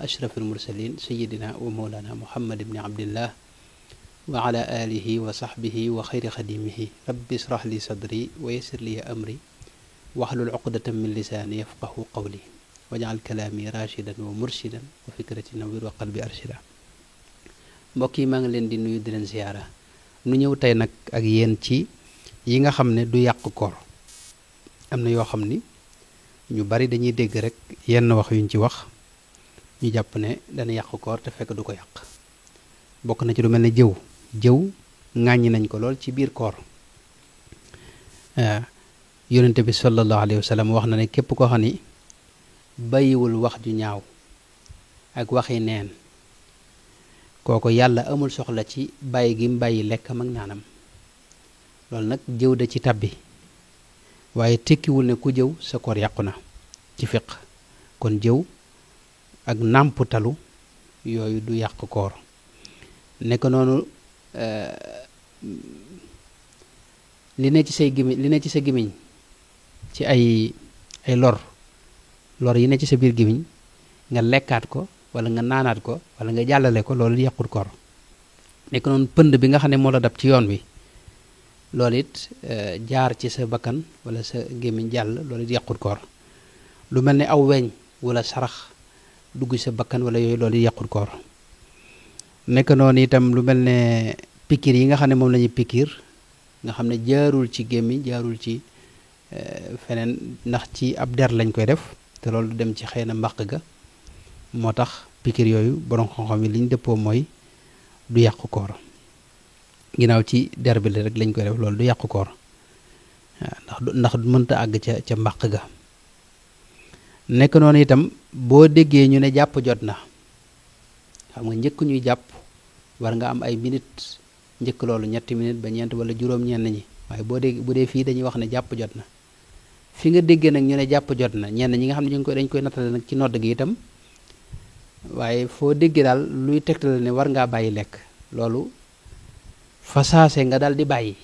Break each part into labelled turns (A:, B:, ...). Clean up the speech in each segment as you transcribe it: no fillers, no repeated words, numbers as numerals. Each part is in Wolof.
A: ashrafil mursalin sayidina wa mawlana muhammad ibni abdillah wa ala alihi wa sahbihi wa xayri xadimihi rabbi israh li sadri wa yassir li amri wahlul uqdatan min lisaani yafqahu qawli waj'al kalaami rashidan wa murshidan wa fikrati nawwir wa qalbi arshida. Mbokk yi maa ngi leen di nuyu di leen ziyaara. Nu ñëw tey nag ak yéen ci yi nga xam ne du yàq koor. am na yoo xam ni ñu bari dañuy dégg rek yenn wax yuñ ci wax ñu jàpp ne dana yàq koor te fekk du ko yàq. bokk na ci lu mel ne jëw ŋàññi nañ ko lool ci biir koor. yonente bi sallallahu alayhi wa sallam wax na ne képp koo xam ni bàyyiwul wax ju ñaaw ak waxi neen kooku yàlla amul soxla ci bàyyi gi mu bàyyi lekkam ak naanam. loolu nag jëw da ci tabbi waaye tekkiwul ne ku jëw sa koor yàqu na ci fiq. kon jëw ak nàmputalu yooyu du yàq koor. nekk noonu li ne ci say gémmiñ li ne ci sa gémmiñ ci ay lor yi ne ci sa biir gémmiñ nga lekkaat ko wala nga naanaat ko wala nga jàllale ko loolu yàqul koor. nekk noonu pënd bi nga xam ne moo la dab ci yoon wi loolu it jaar ci sa bakkan wala sa gémmiñ jàll loolu it yàqul koor. lu mel ne aw weñ wala sarax dugg sa bakkan wala yooyu loolu it yàqul koor. nekk noonu itam lu mel ne pikiir yi nga xam ne moom la ñuy pikiir nga xam ne jaarul ci gémmiñ jaarul ci feneen ndax ci ab der lañ koy def te loolu dem ci xëy na mbàq ga moo tax pikiir yooyu borom xam-xam yi li ñu dëppoo mooy du yàqu koor. ginnaaw ci der bi la rek lañ koy def loolu du yàqu koor ndax mënta àgg ca mbàq ga. nekk noonu itam boo déggee ñu ne jàpp jot na xam nga njëkk ñuy jàpp war nga am ay minute njëkk loolu 3 minutes ba 4 wala juróom ñenn ñi waaye bu dee fii dañuy wax ne jàpp jot na. fi nga déggee nag ñu ne jàpp jot na ñenn ñi nga xam ne dañ koy nattale nag ci nodd gi itam waaye foo déggee daal luy tegtale ne war ngaa bàyyi lekk loolu fasaase nga daal di bàyyi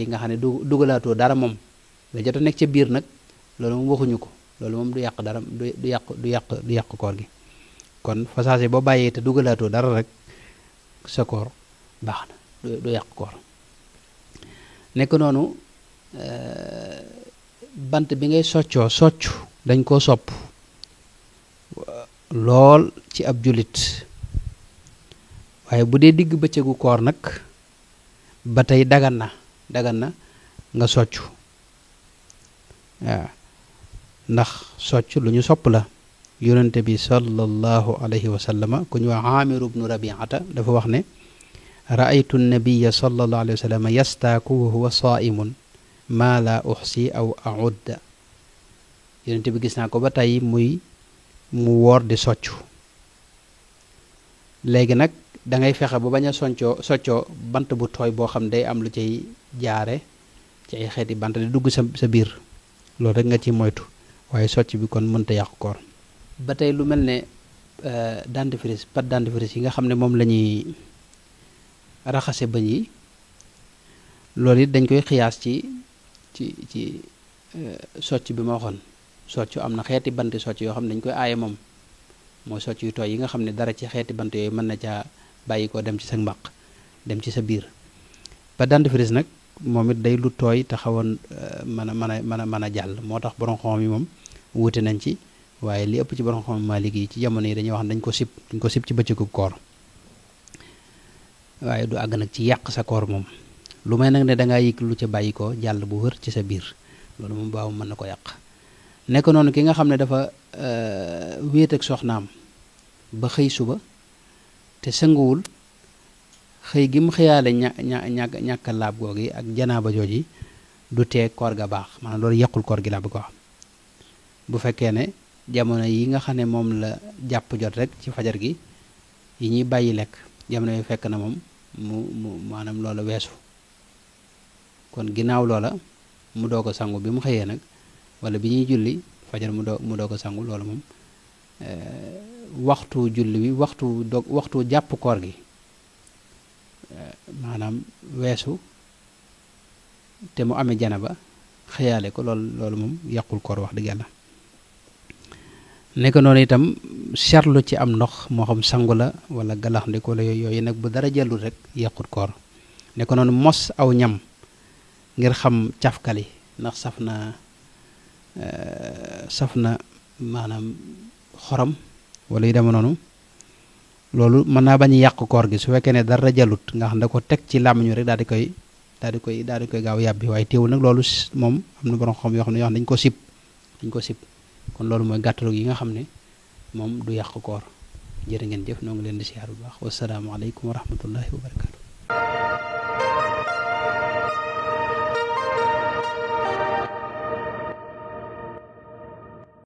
A: nga xam ne dugalaatoo dara moom la jot a nekk ca biir nag loolu moom waxuñu ko loolu moom du yàq dara du yàq koor gi. kon fasaase boo bàyyee te dugalaatoo dara rek sa koor baax na du yàq koor. nekk noonu bant bi ngay soccu dañ koo sopp lool ci ab jullit waaye bu dee digg bëccëgu koor nag ba tey dagan na nga soccu waaw ndax soccu lu ñu sopp la. yonente bi sallallahu alayhi wa sallama ku ñu wax aamiru bnu rabiata dafa wax ne raaytu nabiya sallallahu alayhi wa sallama yastaaku wa huwa saaimun maa la uxsi aw audda. yonente bi gis naa ko ba tey mu woor di soccu. léegi nag da ngay fexe ba bañ a soccoo bant bu tooy boo xam day am lu cay jaare ci ay xeeti bant di dugg sa biir loolu rek nga ci moytu waaye socc bi kon mënta yàqu koor. ba tey lu mel ne dentifrice pâte dentifrice yi nga xam ne moom la ñuy raxase bëñ yi loolu it dañ koy xiyaas ci socc bi ma waxoon. socc am na xeeti bant socc yoo xam ne dañ koy aaye moom mooy socc yu tooy yi nga xam ne dara ci xeeti bant yooyu mën na caa bàyyi ko dem ci sa mbaq dem ci sa biir. pâte dentifrice nag moom it day lu tooy te xawoon mën a jàll moo tax borom xam yi moom wuute nañ ci. waaye li ëpp ci borom xam Maalik yi ci jamono yi dañuy wax dañ ko sib ci bëccëgu koor waaye du àgg nag ci yàq sa koor moom lu may nag ne da ngaa yëg lu ca bàyyi ko jàll bu wër ci sa biir loolu moom baaw mën na ko yàq. nekk noonu ki nga xam ne dafa wéet ak soxnaam ba xëy suba te sënguwul xëy gi mu xëyaale ñàkk laab googi ak janaaba jooji du tee koor ga baax maanaam loolu yàqul koor gi laa bëgg ko wax. bu fekkee ne jamono yi nga xam ne moom la jàpp jot rek ci fajar gi yi ñuy bàyyi lekk jamono yi fekk na moom mu maanaam loola weesu kon ginnaaw loola mu doog a sangu bi mu xëyee nag wala bi ñuy julli fajar mu doog a sangu loolu moom waxtu julli wi waxtu jàpp koor gi maanaam weesu te mu amee janaba xëyaale ko loolu moom yàqul koor wax dëgg yàlla. nekk noonu itam seetlu ci am ndox moo xam sangu la wala galax ndiko wala yooyu nag bu dara jëlul rek yàqut koor nekk noonu mos aw ñam ngir xam cafkali ndax saf na maanaam xorom wala yu deme noonu loolu mën naa bañ a yàq koor gi su fekkee ne dara jàllut nga xam da ko teg ci làmmiñ rek daal di koy gaaw yàbbi waaye teewul nag loolu moom am na borom xam yoo xam ne dañ ko sib kon loolu mooy gàttalu yi nga xam ne moom du yàq koor jërë ngeen jëf noo ngi leen di siyaar bu baax wasalaamaaleykum wa rahmatullahi wa barakaatu.